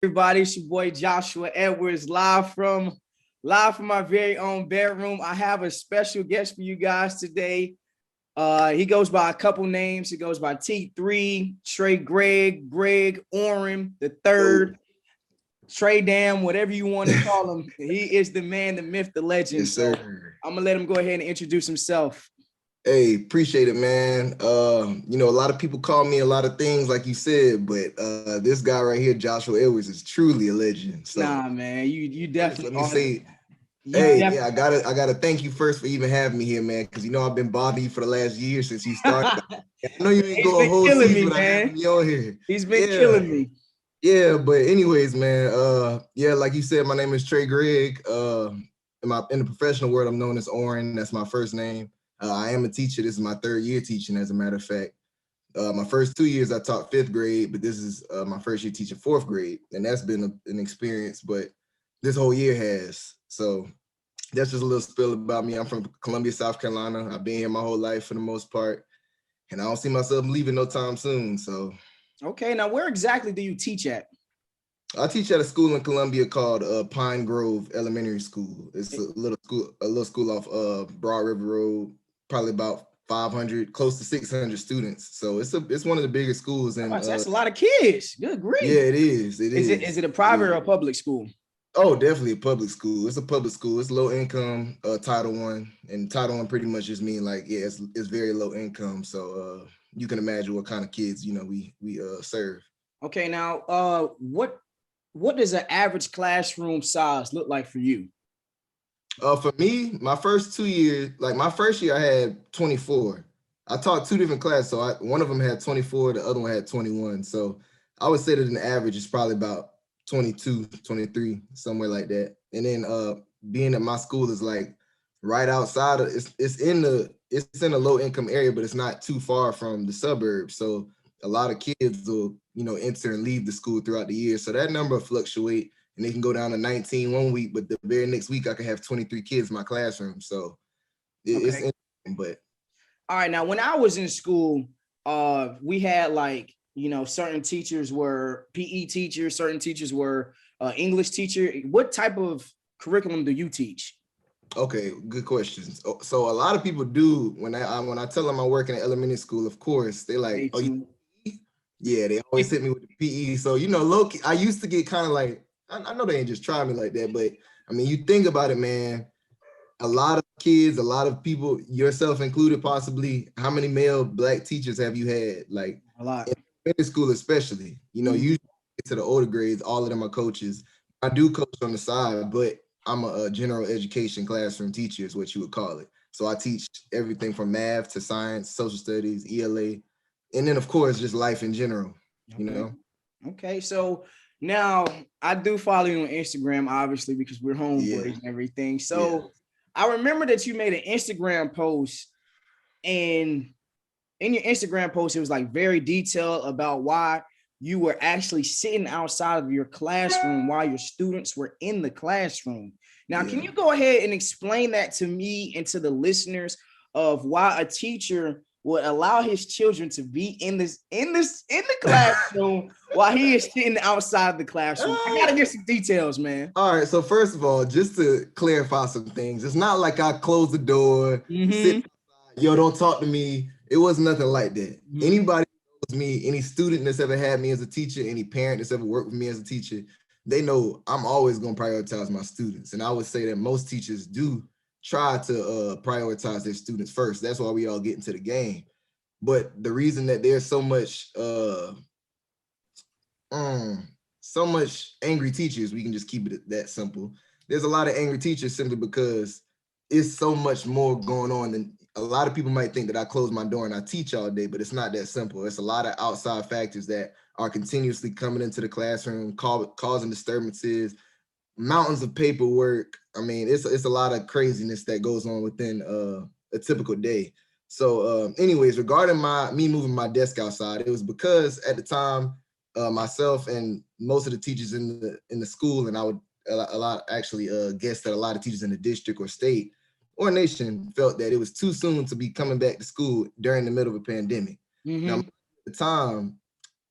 Everybody, it's your boy Joshua Edwards, live from my very own bedroom. I have a special guest for you guys today. He goes by a couple names. He goes by T3, Trey Greg Oren the third, Trey Dam, whatever you want to call him. He is the man, the myth, the legend. Yes, sir. So I'm gonna let him go ahead and introduce himself. Hey, appreciate it, man. A lot of people call me a lot of things, like you said, but this guy right here, Joshua Edwards, is truly a legend. So, nah, man, you definitely. Let me say, I gotta thank you first for even having me here, man, because I've been bothering you for the last year since you started. I know you ain't go a whole season without having me on here. He's been killing me. Yeah, but anyways, man, like you said, my name is Trey Greg. In the professional world, I'm known as Oren. That's my first name. I am a teacher. This is my third year teaching, as a matter of fact. My first 2 years, I taught fifth grade, but this is my first year teaching fourth grade. And that's been an experience, but this whole year has. So that's just a little spill about me. I'm from Columbia, South Carolina. I've been here my whole life for the most part. And I don't see myself leaving no time soon. So. Okay, now where exactly do you teach at? I teach at a school in Columbia called Pine Grove Elementary School. It's a little school off Broad River Road, probably about 500, close to 600 students. So it's one of the biggest schools. And that's a lot of kids. Good grief. Yeah, it is. Is it a private or a public school? Oh, definitely a public school. It's a public school. It's low income, Title I, and Title I pretty much just mean it's very low income. So you can imagine what kind of kids we serve. Okay, now what does an average classroom size look like for you? For me, my first 2 years, like my first year, I had 24. I taught two different classes, so one of them had 24, the other one had 21. So I would say that an average is probably about 22, 23, somewhere like that. And then being at my school is like right outside of it's in a low income area, but it's not too far from the suburbs. So a lot of kids will enter and leave the school throughout the year. So that number will fluctuate. And they can go down to 19 one week, but the very next week I could have 23 kids in my classroom. So it's interesting, but. All right, now when I was in school, we had certain teachers were PE teachers, certain teachers were English teacher. What type of curriculum do you teach? Okay, good questions. So a lot of people do when I tell them I work in an elementary school, of course, they like, yeah, they always hit me with the PE. So low-key, I used to get kind of like, I know they ain't just try me like that, but I mean, you think about it, man. A lot of kids, a lot of people, yourself included, possibly. How many male Black teachers have you had? Like a lot in school, especially. Usually to the older grades, all of them are coaches. I do coach on the side, but I'm a general education classroom teacher, is what you would call it. So I teach everything from math to science, social studies, ELA, and then of course just life in general. Okay, so. Now, I do follow you on Instagram, obviously, because we're homeboys and everything. So I remember that you made an Instagram post, and in your Instagram post, it was like very detailed about why you were actually sitting outside of your classroom while your students were in the classroom. Now, can you go ahead and explain that to me and to the listeners of why a teacher would allow his children to be in the classroom while he is sitting outside the classroom? I gotta get some details, man. All right. So first of all, just to clarify some things, it's not like I closed the door, sit outside, yo, don't talk to me. It was nothing like that. Anybody who knows me, any student that's ever had me as a teacher, any parent that's ever worked with me as a teacher, they know I'm always going to prioritize my students. And I would say that most teachers do try to prioritize their students first. That's why we all get into the game. But the reason that there's so much angry teachers, we can just keep it that simple. There's a lot of angry teachers simply because it's so much more going on than a lot of people might think that I close my door and I teach all day, but it's not that simple. It's a lot of outside factors that are continuously coming into the classroom, causing disturbances, mountains of paperwork. I mean, it's a lot of craziness that goes on within a typical day. So anyways, regarding me moving my desk outside, it was because at the time, myself and most of the teachers in the school, and I would a lot actually guess that a lot of teachers in the district or state or nation felt that it was too soon to be coming back to school during the middle of a pandemic. Now, at the time,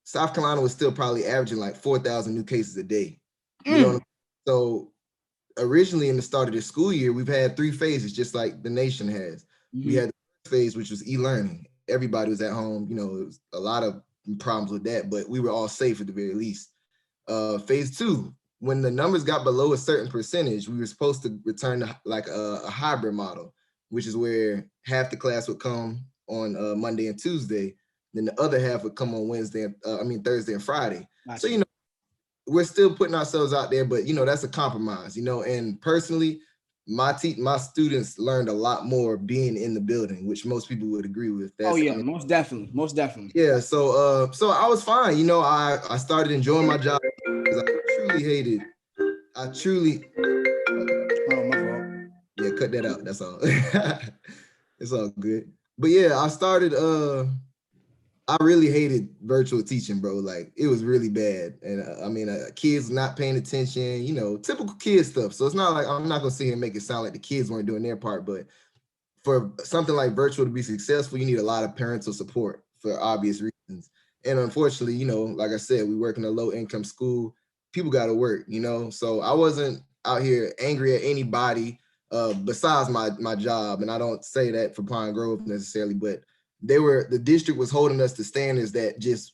South Carolina was still probably averaging like 4,000 new cases a day. You know what I mean? So originally in the start of the school year, we've had 3 phases, just like the nation has. We had the first phase, which was e-learning. Everybody was at home. You know, it was a lot of problems with that, but we were all safe at the very least. Phase 2, when the numbers got below a certain percentage, we were supposed to return to like a hybrid model, which is where half the class would come on Monday and Tuesday, then the other half would come on Thursday and Friday. Gotcha. So, you know, we're still putting ourselves out there, but you know, that's a compromise, you know, and personally, my students learned a lot more being in the building, which most people would agree with. That's, most definitely. Yeah, so I was fine. You know, I started enjoying my job because I truly oh, my fault. Yeah, cut that out. That's all. It's all good. But yeah, I really hated virtual teaching, bro. Like, it was really bad. And kids not paying attention, you know, typical kid stuff. So it's not like, I'm not gonna sit here and make it sound like the kids weren't doing their part, but for something like virtual to be successful, you need a lot of parental support for obvious reasons. And unfortunately, you know, like I said, we work in a low income school, people gotta work, you know? So I wasn't out here angry at anybody besides my job. And I don't say that for Pine Grove necessarily, but the district was holding us to standards that just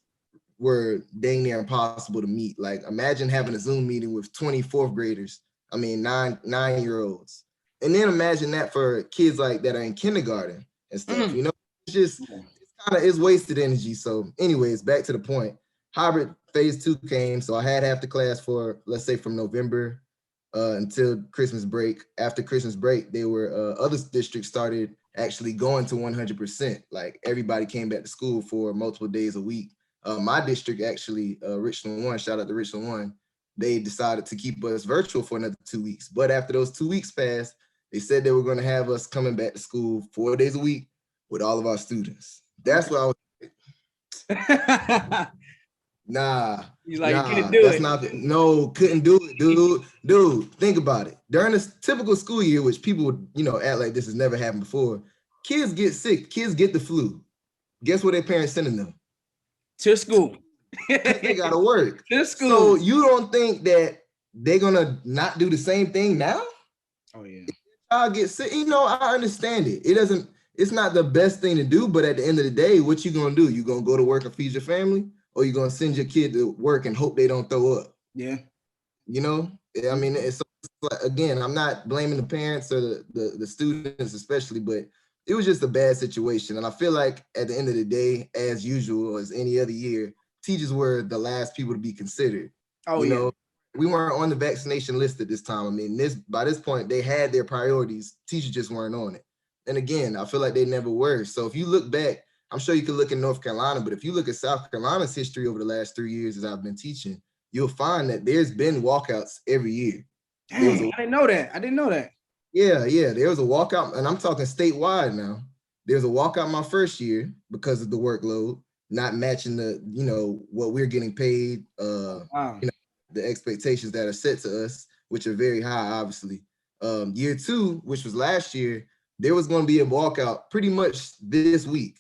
were dang near impossible to meet. Like, imagine having a Zoom meeting with 24th graders. I mean, 9-year-olds. And then imagine that for kids like that are in kindergarten and stuff, you know, it's wasted energy. So anyways, back to the point, hybrid phase 2 came. So I had half the class for, let's say, from November until Christmas break. After Christmas break, they were, other districts started actually going to 100%. Like, everybody came back to school for multiple days a week. My district actually, Richland 1, shout out to Richland 1, they decided to keep us virtual for another 2 weeks. But after those 2 weeks passed, they said they were going to have us coming back to school 4 days a week with all of our students. That's what I was. Nah. He's like, you couldn't do it. Couldn't do it, dude. Think about it. During this typical school year, which people would, you know, act like this has never happened before, kids get sick, kids get the flu. Guess what their parents sending them? To school. They gotta work. To school. So you don't think that they're gonna not do the same thing now? Oh yeah. I'll get sick. You know, I understand it. It's not the best thing to do, but at the end of the day, what you gonna do? You gonna go to work and feed your family? Or you gonna send your kid to work and hope they don't throw up? Yeah. You know, I mean, it's like, again, I'm not blaming the parents or the students especially, but it was just a bad situation. And I feel like at the end of the day, as usual, as any other year, teachers were the last people to be considered. Oh, you yeah. know, we weren't on the vaccination list at this time. I mean, by this point, they had their priorities. Teachers just weren't on it. And again, I feel like they never were. So if you look back, I'm sure you could look in North Carolina, but if you look at South Carolina's history over the last 3 years as I've been teaching, you'll find that there's been walkouts every year. Dang, I didn't know that. Yeah. There was a walkout, and I'm talking statewide now. There's a walkout my first year because of the workload, not matching the, you know, what we're getting paid, wow. You know, the expectations that are set to us, which are very high, obviously. Year 2, which was last year, there was going to be a walkout pretty much this week.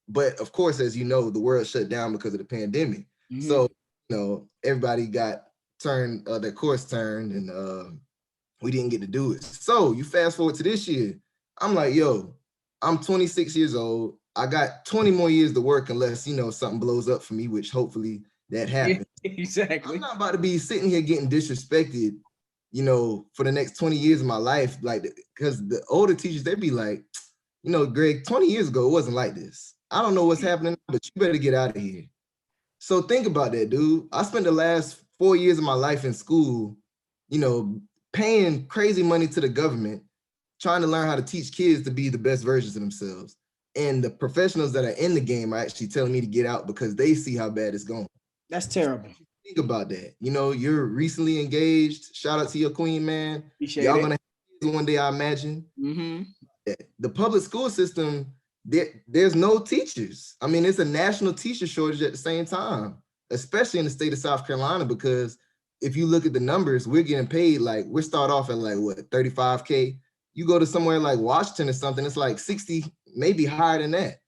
But of course, as you know, the world shut down because of the pandemic. Mm-hmm. So, you know, everybody got their course turned, and we didn't get to do it. So you fast forward to this year, I'm like, yo, I'm 26 years old. I got 20 more years to work unless, you know, something blows up for me, which hopefully that happens. Exactly. I'm not about to be sitting here getting disrespected, you know, for the next 20 years of my life. Like, because the older teachers, they'd be like, you know, Greg, 20 years ago, it wasn't like this. I don't know what's happening, but you better get out of here. So think about that, dude. I spent the last 4 years of my life in school, you know, paying crazy money to the government, trying to learn how to teach kids to be the best versions of themselves. And the professionals that are in the game are actually telling me to get out because they see how bad it's going. That's terrible. Think about that. You know, you're recently engaged. Shout out to your queen, man. Y'all gonna have kids one day, I imagine. Mm-hmm. The public school system, there's no teachers. I mean, it's a national teacher shortage at the same time, especially in the state of South Carolina, because if you look at the numbers, we're getting paid like, we start off at like what, 35K. You go to somewhere like Washington or something, it's like 60, maybe higher than that.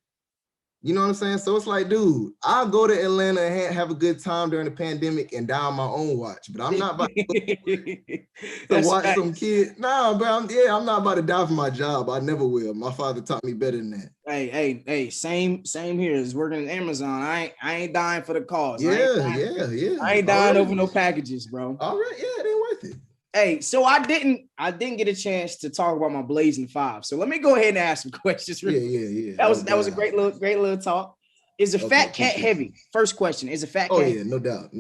You know what I'm saying? So it's like, dude, I'll go to Atlanta and have a good time during the pandemic and die on my own watch. But I'm not about to watch nice. some kid. Nah, bro. I'm not about to die for my job. I never will. My father taught me better than that. Hey, same here. Is working at Amazon. I ain't dying for the cause. Yeah. I ain't dying over no packages, bro. All right, yeah, it ain't worth it. Hey, so I didn't get a chance to talk about my Blazing Five. So let me go ahead and ask some questions. Yeah. That was a great little talk. Is a fat cat heavy? First question. Is a fat cat? Oh yeah, no doubt.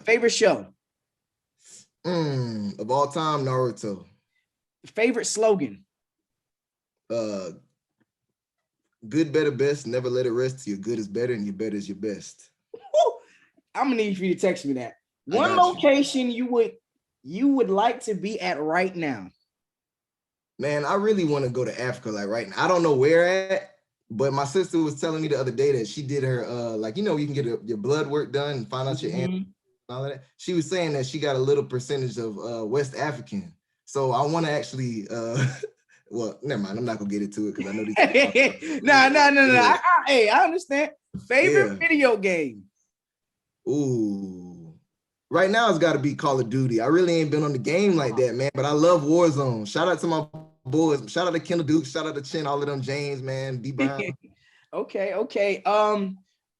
Favorite show? Of all time, Naruto. Favorite slogan? Good, better, best. Never let it rest. Your good is better, and your better is your best. Woo! I'm gonna need for you to text me that. One location you would like to be at right now. Man, I really want to go to Africa like right now. I don't know where at, but my sister was telling me the other day that she did her like, you know, you can get your blood work done and find out your aunt and all of that. She was saying that she got a little percentage of West African. So I want to actually well, never mind. I'm not gonna get into it because I know these. No. I understand. Favorite video game? Ooh. Right now it's got to be Call of Duty. I really ain't been on the game like that, man, but I love Warzone. Shout out to my boys. Shout out to Kendall Duke. Shout out to Chin, all of them James, man. D Brown. Okay.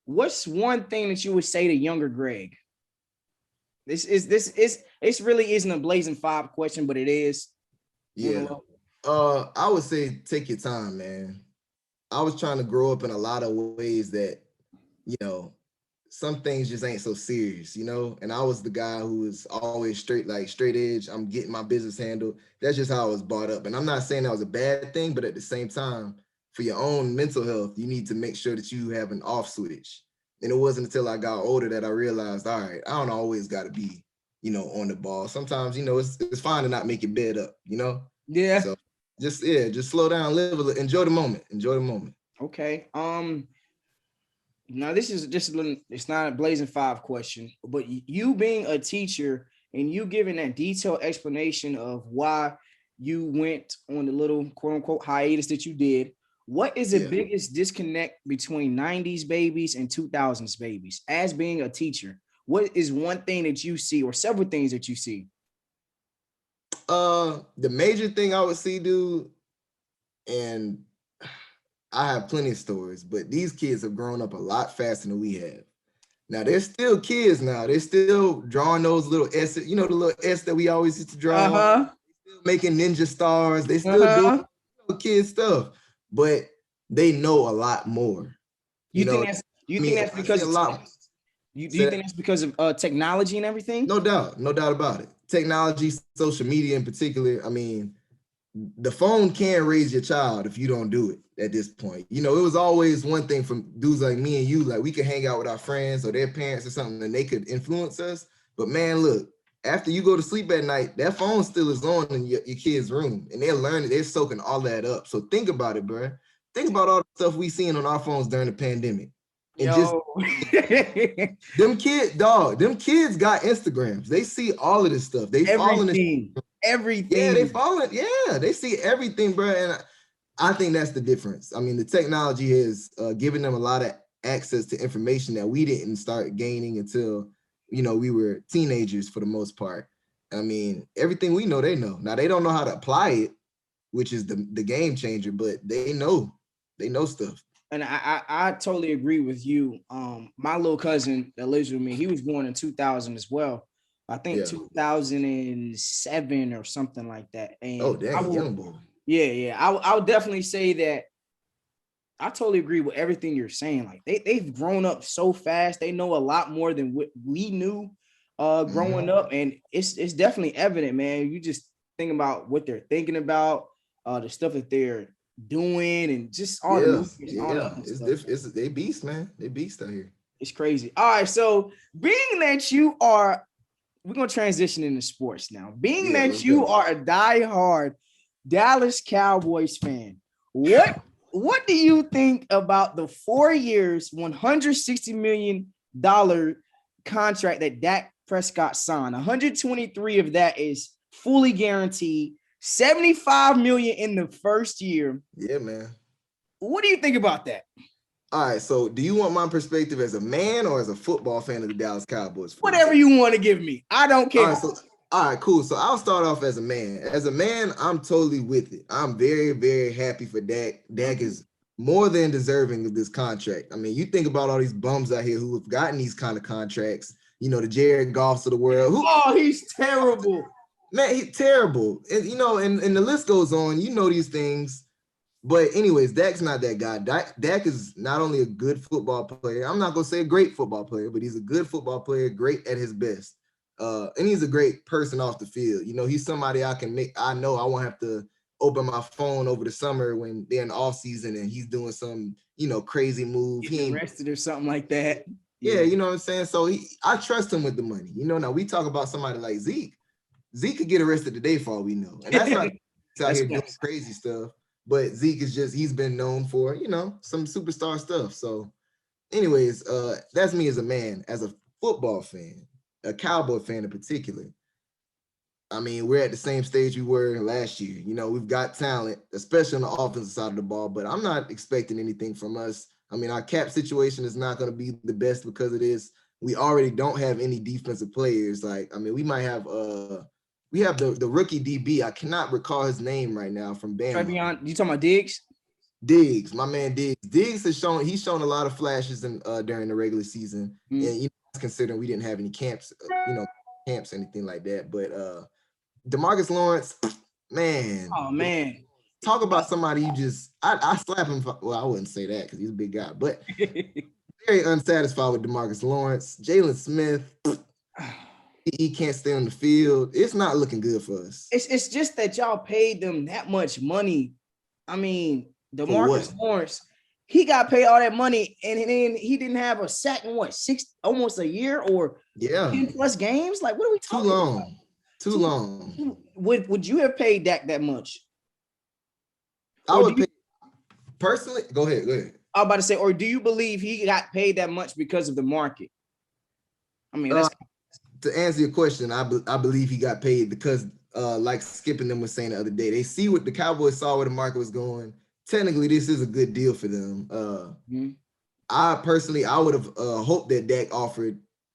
What's one thing that you would say to younger Greg? This really isn't a Blazing Five question, but it is. Yeah. I would say take your time, man. I was trying to grow up in a lot of ways that, you know, some things just ain't so serious, you know? And I was the guy who was always straight edge. I'm getting my business handled. That's just how I was brought up. And I'm not saying that was a bad thing, but at the same time, for your own mental health, you need to make sure that you have an off switch. And it wasn't until I got older that I realized, all right, I don't always got to be, you know, on the ball. Sometimes, you know, it's fine to not make your bed up, you know? Yeah. So just slow down, live a little, enjoy the moment. Okay. Now this is just it's not a Blazing Five question, but you being a teacher and you giving that detailed explanation of why you went on the little quote unquote hiatus that you did. What is the biggest disconnect between 90s babies and 2000s babies? As being a teacher, what is one thing that you see or several things that you see? The major thing I would see, dude, and I have plenty of stories, but these kids have grown up a lot faster than we have. Now they're still kids now. They're still drawing those little S, you know, the little S that we always used to draw. They're still making ninja stars. They still doing kid stuff, but they know a lot more. You think that's because of technology and everything? No doubt about it. Technology, social media in particular. I mean, the phone can raise your child if you don't do it at this point. You know, it was always one thing from dudes like me and you, like we could hang out with our friends or their parents or something and they could influence us. But man, look, after you go to sleep at night, that phone still is on in your kid's room and they're learning, they're soaking all that up. So think about it, bro. Think about all the stuff we seen on our phones during the pandemic. And just them kids got Instagrams. They see all of this stuff. They everything. Yeah, they follow it. Yeah, they see everything, bro. And I think that's the difference. I mean, the technology has given them a lot of access to information that we didn't start gaining until, you know, we were teenagers for the most part. I mean, everything we know, they know. Now they don't know how to apply it, which is the game changer, but they know stuff. And I totally agree with you. My little cousin that lives with me, he was born in 2000 as well. I think 2007 or something like that. And young boy. Yeah. I would definitely say that I totally agree with everything you're saying. Like they've grown up so fast. They know a lot more than what we knew growing up. And it's definitely evident, man. You just think about what they're thinking about, the stuff that they're doing and just all the movies. They beast, man. They beast out here. It's crazy. All right, so being that we're gonna transition into sports now. Being that you are a diehard Dallas Cowboys fan, what do you think about the 4 years, $160 million contract that Dak Prescott signed? 123 of that is fully guaranteed. 75 million in the first year. Yeah, man. What do you think about that? All right, so do you want my perspective as a man or as a football fan of the Dallas Cowboys? Whatever you want to give me. I don't care. All right, cool. So I'll start off as a man. As a man, I'm totally with it. I'm very, very happy for Dak. Dak is more than deserving of this contract. I mean, you think about all these bums out here who have gotten these kind of contracts, you know, the Jared Goffs of the world. He's terrible. Man, he's terrible. And, you know, and the list goes on. You know these things. But anyways, Dak's not that guy. Dak is not only a good football player. I'm not going to say a great football player, but he's a good football player, great at his best. And he's a great person off the field. You know, he's somebody I know I won't have to open my phone over the summer when they're in the off season and he's doing some, you know, crazy move. He ain't arrested or something like that. Yeah, you know what I'm saying? So I trust him with the money. You know, now we talk about somebody like Zeke. Zeke could get arrested today for all we know. And that's not out here doing crazy stuff. But Zeke is he's been known for, you know, some superstar stuff. So anyways, that's me as a man, as a football fan, a Cowboy fan in particular. I mean, we're at the same stage we were last year. You know, we've got talent, especially on the offensive side of the ball, but I'm not expecting anything from us. I mean, our cap situation is not going to be the best because of this. We already don't have any defensive players. Like, I mean, we might have we have the rookie DB. I cannot recall his name right now from Bama. Trevion, you talking about Diggs? Diggs, my man Diggs. Diggs has shown a lot of flashes during the regular season. And you know, considering we didn't have any camps, anything like that. But DeMarcus Lawrence, man. Oh man. Talk about somebody you just I slap him. Well, I wouldn't say that because he's a big guy, but very unsatisfied with DeMarcus Lawrence. Jalen Smith. He can't stay on the field. It's not looking good for us. It's just that y'all paid them that much money. I mean, DeMarcus Lawrence, he got paid all that money, and then he didn't have a sack in almost a year or 10 plus games. Like, what are we talking about? Too long. Would you have paid Dak that much? I would pay personally. Go ahead. I was about to say, or do you believe he got paid that much because of the market? I mean, that's to answer your question, I believe he got paid because, like Skip and them was saying the other day, they see what the Cowboys saw where the market was going. Technically, this is a good deal for them. I would have hoped that Dak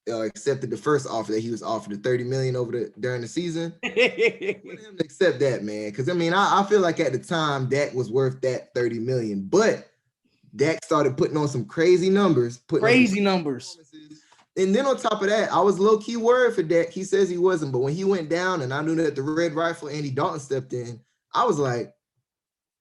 accepted the first offer that he was offered, the $30 million during the season. For him to accept that, man, because I mean, I feel like at the time Dak was worth that $30 million, but Dak started putting on some crazy numbers. And then on top of that, I was low-key worried for Dak. He says he wasn't, but when he went down and I knew that the Red Rifle Andy Dalton stepped in, I was like,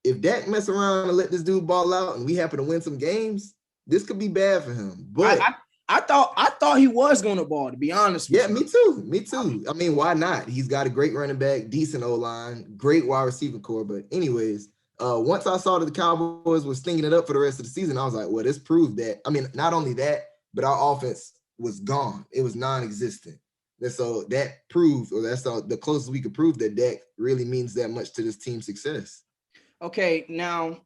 if Dak mess around and let this dude ball out and we happen to win some games, this could be bad for him. But I thought he was going to ball, to be honest with you. Me too. I mean, why not? He's got a great running back, decent O-line, great wide receiver core. But anyways, once I saw that the Cowboys were stinging it up for the rest of the season, I was like, well, this proved that. I mean, not only that, but our offense was gone. It was non-existent. And so that proved, or that's the closest we could prove that Dak really means that much to this team's success. Okay, now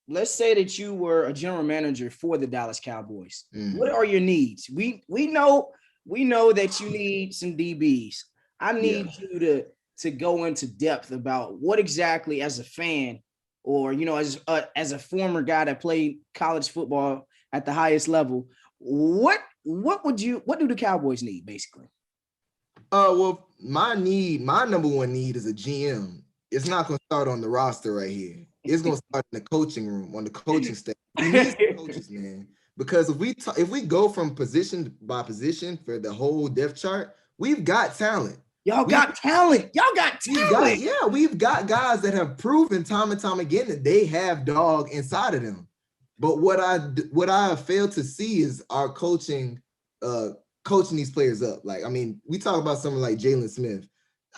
let's say that you were a general manager for the Dallas Cowboys. What are your needs? We know that you need some DBs. I need you to go into depth about what exactly, as a fan, or you know, as a former guy that played college football at the highest level, what do the Cowboys need basically? Well, my number one need is a GM. It's not going to start on the roster right here. It's going to start in the coaching room, on the coaching staff. We need some coaches, man. Because if we go from position by position for the whole depth chart, we've got talent. Y'all got talent. We've got guys that have proven time and time again that they have dog inside of them. But what I have failed to see is our coaching these players up. Like, I mean, we talk about someone like Jalen Smith.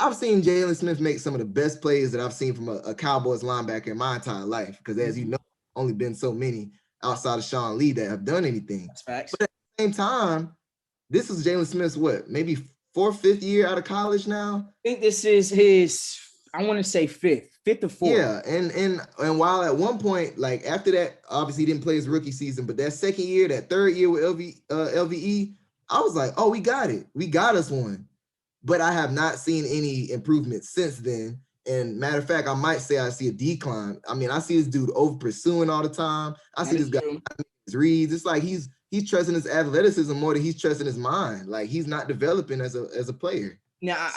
I've seen Jalen Smith make some of the best plays that I've seen from a Cowboys linebacker in my entire life. Because as you know, only been so many outside of Sean Lee that have done anything. That's facts. But at the same time, this is Jalen Smith's maybe 4th, 5th year out of college now? I think this is his, I want to say 5th or 4th. Yeah, and while at one point, like after that, obviously he didn't play his rookie season, but that second year, that third year with LVE, I was like, oh, we got it. We got us one. But I have not seen any improvement since then. And matter of fact, I might say I see a decline. I mean, I see this dude over pursuing all the time. I see this guy his reads. It's like he's trusting his athleticism more than he's trusting his mind. Like he's not developing as a player. Now,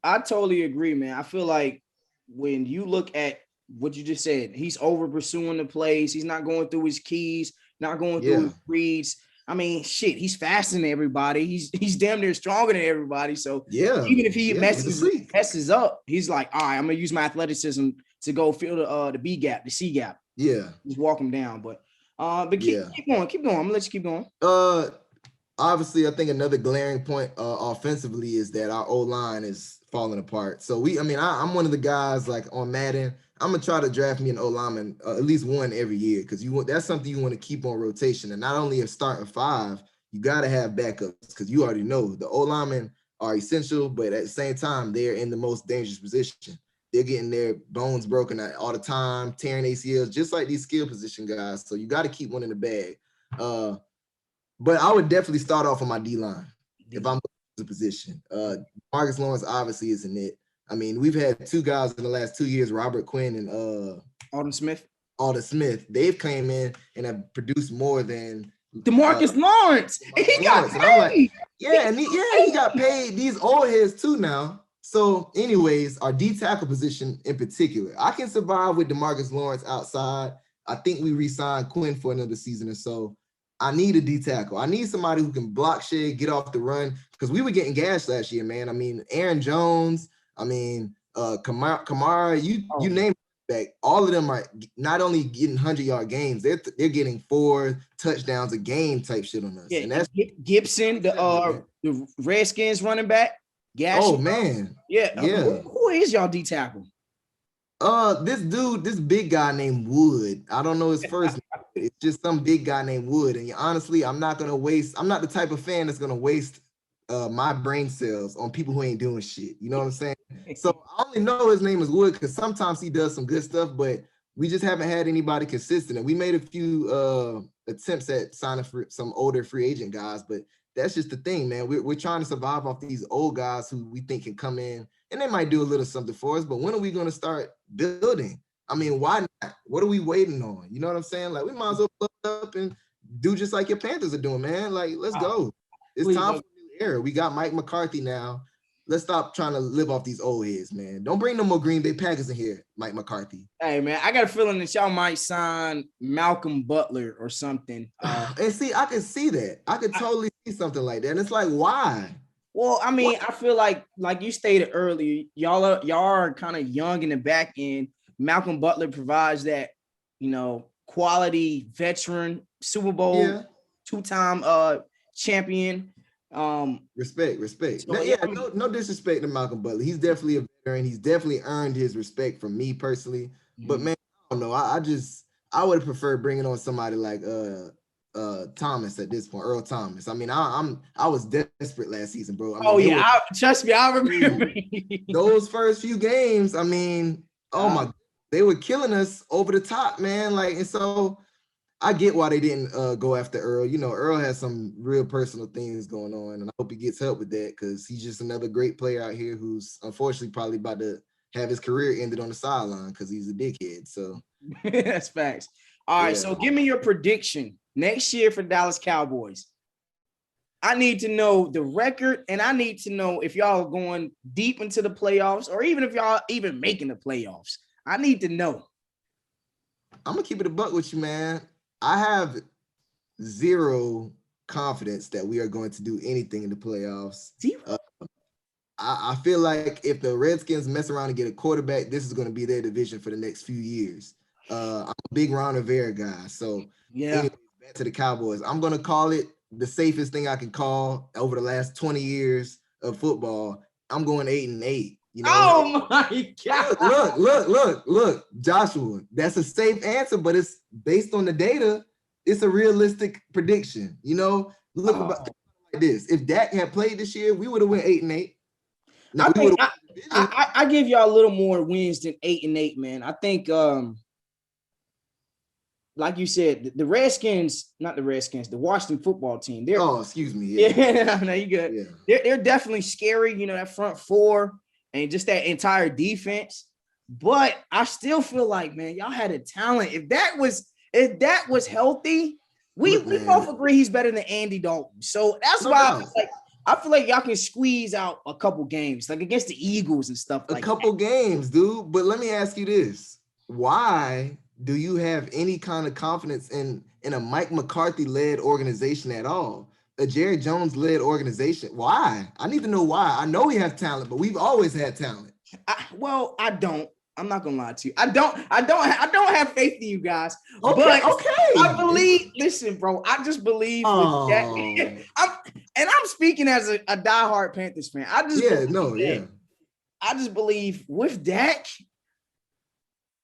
I totally agree, man. I feel like when you look at what you just said, he's over pursuing the plays. He's not going through his keys, not going through his reads. I mean, shit, he's faster than everybody. He's damn near stronger than everybody. So even if he messes up, he's like, all right, I'm gonna use my athleticism to go fill the B gap, the C gap. Yeah, just walk him down. But keep going. I'm gonna let you keep going. Obviously, I think another glaring point offensively is that our O-line is falling apart. So I'm one of the guys like on Madden. I'm gonna try to draft me an O-lineman, at least one every year, because that's something you want to keep on rotation. And not only a starting five, you got to have backups, because you already know the O-linemen are essential, but at the same time, they're in the most dangerous position. They're getting their bones broken all the time, tearing ACLs, just like these skill position guys. So you got to keep one in the bag. But I would definitely start off on my D-line if I'm in the position. Marcus Lawrence obviously isn't it. I mean, we've had two guys in the last 2 years, Robert Quinn and Alden Smith. They've came in and have produced more than DeMarcus Lawrence. He got paid. I'm like, he got paid. These old heads too now. So, anyways, our D tackle position in particular, I can survive with DeMarcus Lawrence outside. I think we re-signed Quinn for another season or so. I need a D tackle. I need somebody who can block shit, get off the run, because we were getting gashed last year, man. I mean, Aaron Jones, Kamara, you name it back. All of them are not only getting 100-yard games, they're getting 4 touchdowns a game type shit on us. Yeah, and that's Gibson, the Redskins running back. Gash. Oh man, yeah. Who is y'all D tackle? This big guy named Wood. I don't know his first name. It's just some big guy named Wood. And honestly, I'm not the type of fan that's gonna waste my brain cells on people who ain't doing shit. You know what I'm saying? So I only know his name is Wood because sometimes he does some good stuff, but we just haven't had anybody consistent. And we made a few attempts at signing for some older free agent guys, but that's just the thing, man. We're trying to survive off these old guys who we think can come in and they might do a little something for us. But when are we going to start building? I mean, why not? What are we waiting on? You know what I'm saying? Like, we might as well plug up and do just like your Panthers are doing, man. Like, let's go. It's time for a new era. We got Mike McCarthy now. Let's stop trying to live off these old heads, man. Don't bring no more Green Bay Packers in here, Mike McCarthy. Hey, man, I got a feeling that y'all might sign Malcolm Butler or something. And see, I can see that. I could totally see something like that. And it's like, why? Well, I mean, I feel like you stated earlier, y'all are kind of young in the back end. Malcolm Butler provides that, quality veteran, Super Bowl 2-time champion. Respect. So, no disrespect to Malcolm Butler. He's definitely a veteran. He's definitely earned his respect from me personally. Mm-hmm. But man, I don't know. I would have preferred bringing on somebody like Thomas at this point, Earl Thomas. I mean, I was desperate last season, bro. I mean, trust me, I remember those first few games. I mean, they were killing us over the top, man. Like, and so I get why they didn't go after Earl. Earl has some real personal things going on, and I hope he gets help with that because he's just another great player out here who's unfortunately probably about to have his career ended on the sideline because he's a dickhead. So that's facts. All right, so give me your prediction next year for Dallas Cowboys. I need to know the record, and I need to know if y'all are going deep into the playoffs or even if y'all even making the playoffs. I need to know. I'm going to keep it a buck with you, man. I have zero confidence that we are going to do anything in the playoffs. I feel like if the Redskins mess around and get a quarterback, this is going to be their division for the next few years. I'm a big Ron Rivera guy. So anyways, back to the Cowboys. I'm going to call it the safest thing I can call over the last 20 years of football. I'm going 8-8. Oh my God. Look, Joshua, that's a safe answer, but it's based on the data. It's a realistic prediction. Look about like this. If Dak had played this year, we would have went 8-8. I give y'all a little more wins than 8-8, man. I think, like you said, the Redskins, not the Redskins, the Washington football team. Excuse me. Yeah, no, you good. Yeah. They're definitely scary, that front four. And just that entire defense. But I still feel like, man, y'all had a talent. If that was healthy, We Look, we man, both agree he's better than Andy Dalton. So that's no why doubt. I feel like y'all can squeeze out a couple games, like against the Eagles and stuff A like couple that. games, dude. But let me ask you this: why do you have any kind of confidence in a Mike McCarthy led organization at all? A Jerry Jones led organization. Why? I need to know why. I know we have talent, but we've always had talent. I don't. I'm not gonna lie to you. I don't have faith in you guys. Okay, But okay. I believe. Listen, bro. I just believe with that. Oh, I'm speaking as a diehard Panthers fan. I just yeah, believe no, yeah. that. I just believe with Dak.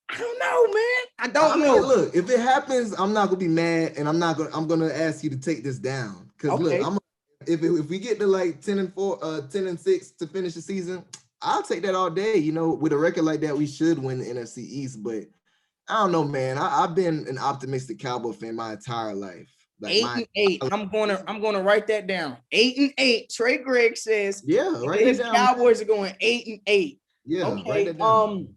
I don't know, man. I don't know. Look, if it happens, I'm not gonna be mad, and I'm gonna ask you to take this down. Cause look, Okay. if we get to like 10-4, 10-6 to finish the season, I'll take that all day. You know, with a record like that, we should win the NFC East. But I don't know, man. I've been an optimistic Cowboy fan my entire life. Like 8-8. I'm gonna write that down. 8-8. Trey Gregg says write his that down. Cowboys are going 8-8. Yeah, Okay. write that down.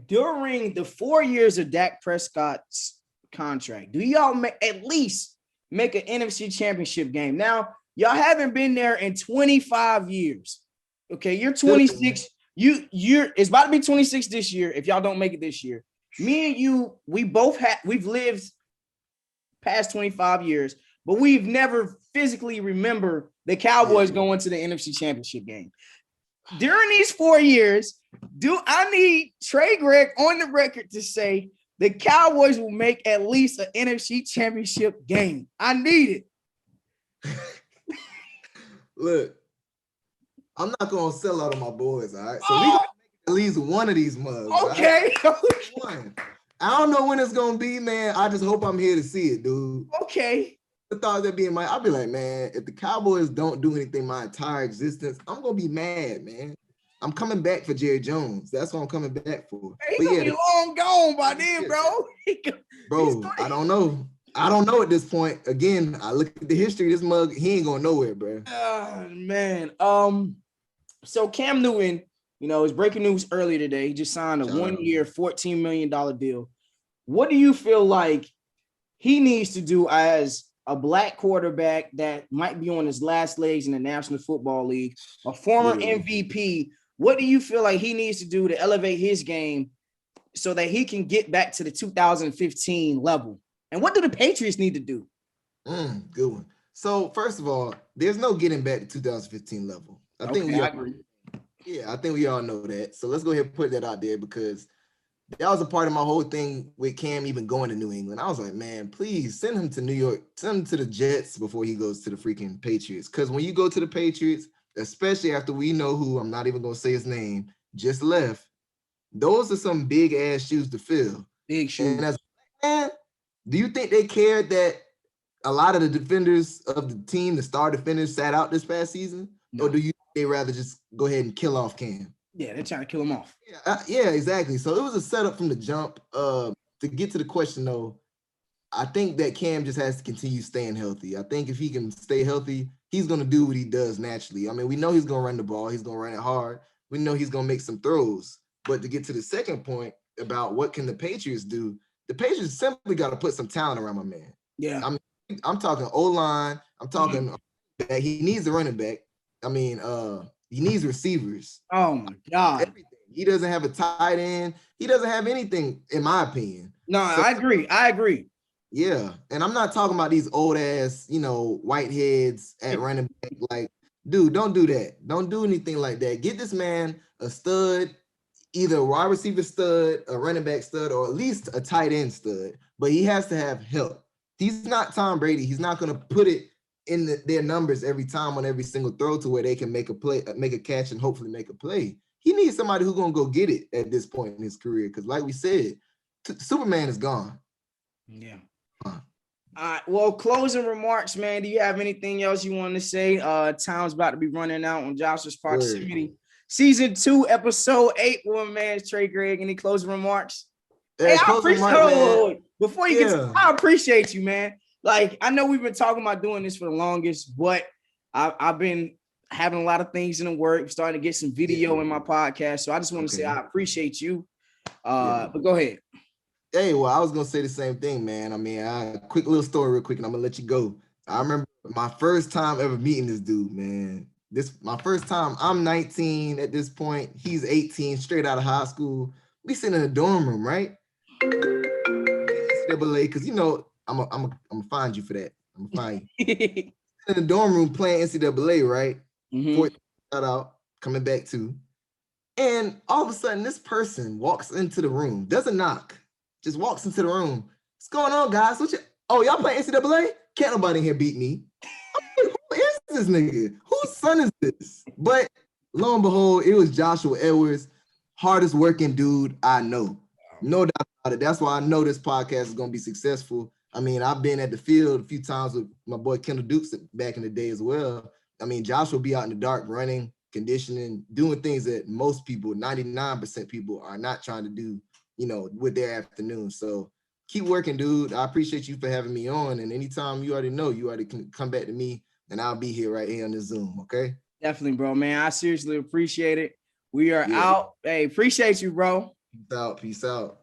During the 4 years of Dak Prescott's contract, do y'all at least make an NFC championship game? Now, y'all haven't been there in 25 years. Okay, you're 26. You're it's about to be 26 this year if y'all don't make it this year. Me and you, we've lived past 25 years, but we've never physically remember the Cowboys going to the NFC championship game. During these 4 years, I need Trey Gregg on the record to say the Cowboys will make at least an NFC championship game. I need it. Look, I'm not gonna sell out on my boys, all right? So we gonna make at least one of these mugs. Okay. Right? One. I don't know when it's gonna be, man. I just hope I'm here to see it, dude. Okay. The thought that being I'll be like, man, if the Cowboys don't do anything my entire existence, I'm gonna be mad, man. I'm coming back for Jerry Jones. That's what I'm coming back for. He's gonna be long gone by then, bro. Bro, I don't know. I don't know at this point. Again, I look at the history of this mug. He ain't going nowhere, bro. Oh, man. So Cam Newton, is breaking news earlier today. He just signed a 1-year, $14 million deal. What do you feel like he needs to do as a black quarterback that might be on his last legs in the National Football League, a former MVP? What do you feel like he needs to do to elevate his game so that he can get back to the 2015 level? And what do the Patriots need to do? Good one. So first of all, there's no getting back to 2015 level. I agree. Yeah, I think we all know that. So let's go ahead and put that out there because that was a part of my whole thing with Cam even going to New England. I was like, man, please send him to New York, send him to the Jets before he goes to the freaking Patriots. Because when you go to the Patriots, especially after we know who, I'm not even going to say his name, just left, those are some big ass shoes to fill. Big shoes. And as a man, do you think they cared that a lot of the defenders of the team, the star defenders, sat out this past season? No. Or do you think they rather just go ahead and kill off Cam? Yeah, they're trying to kill him off. Yeah, exactly. So it was a setup from the jump. To get to the question, though, I think that Cam just has to continue staying healthy. I think if he can stay healthy, he's going to do what he does naturally. I mean, we know he's going to run the ball. He's going to run it hard. We know he's going to make some throws. But to get to the second point about what can the Patriots do, the Patriots simply got to put some talent around my man. Yeah. I mean, I'm talking O-line. I'm talking that he needs a running back. I mean, he needs receivers. Oh, my God. Everything. He doesn't have a tight end. He doesn't have anything, in my opinion. No, I agree. Yeah. And I'm not talking about these old ass, whiteheads at running back. Like, dude, don't do that. Don't do anything like that. Get this man a stud, either a wide receiver stud, a running back stud, or at least a tight end stud. But he has to have help. He's not Tom Brady. He's not going to put it in their numbers every time on every single throw to where they can make a play, make a catch, and hopefully make a play. He needs somebody who's going to go get it at this point in his career. Because like we said, Superman is gone. Yeah. All right. Well, closing remarks, man. Do you have anything else you want to say? Time's about to be running out on Joshua's Proximity. Season 2, episode 8, one man's Trey Gregg. Any closing remarks? Yeah, Before you get I appreciate you, man. Like, I know we've been talking about doing this for the longest, but I've been having a lot of things in the work, starting to get some video in my podcast. So I just want to say I appreciate you. But go ahead. Hey, well, I was gonna say the same thing, man. I mean, quick little story, real quick, and I'm gonna let you go. I remember my first time ever meeting this dude, man. This my first time. I'm 19 at this point. He's 18, straight out of high school. We sitting in a dorm room, right? NCAA, because you know, I'm gonna find you for that. I'm gonna find you in the dorm room playing NCAA, right? Mhm. Shout out, coming back to. And all of a sudden, this person walks into the room, doesn't knock, just walks into the room. What's going on, guys? Oh, y'all play NCAA? Can't nobody in here beat me. I'm like, who is this nigga? Whose son is this? But lo and behold, it was Joshua Edwards, hardest working dude I know. No doubt about it. That's why I know this podcast is going to be successful. I mean, I've been at the field a few times with my boy Kendall Dukes back in the day as well. I mean, Josh will be out in the dark running, conditioning, doing things that most people, 99% people, are not trying to do, you know, with their afternoon. So keep working, dude. I appreciate you for having me on. And anytime you already know, you already can come back to me and I'll be here right here on the Zoom. Okay. Definitely, bro, man. I seriously appreciate it. We are out. Hey, appreciate you, bro. Peace out. Peace out.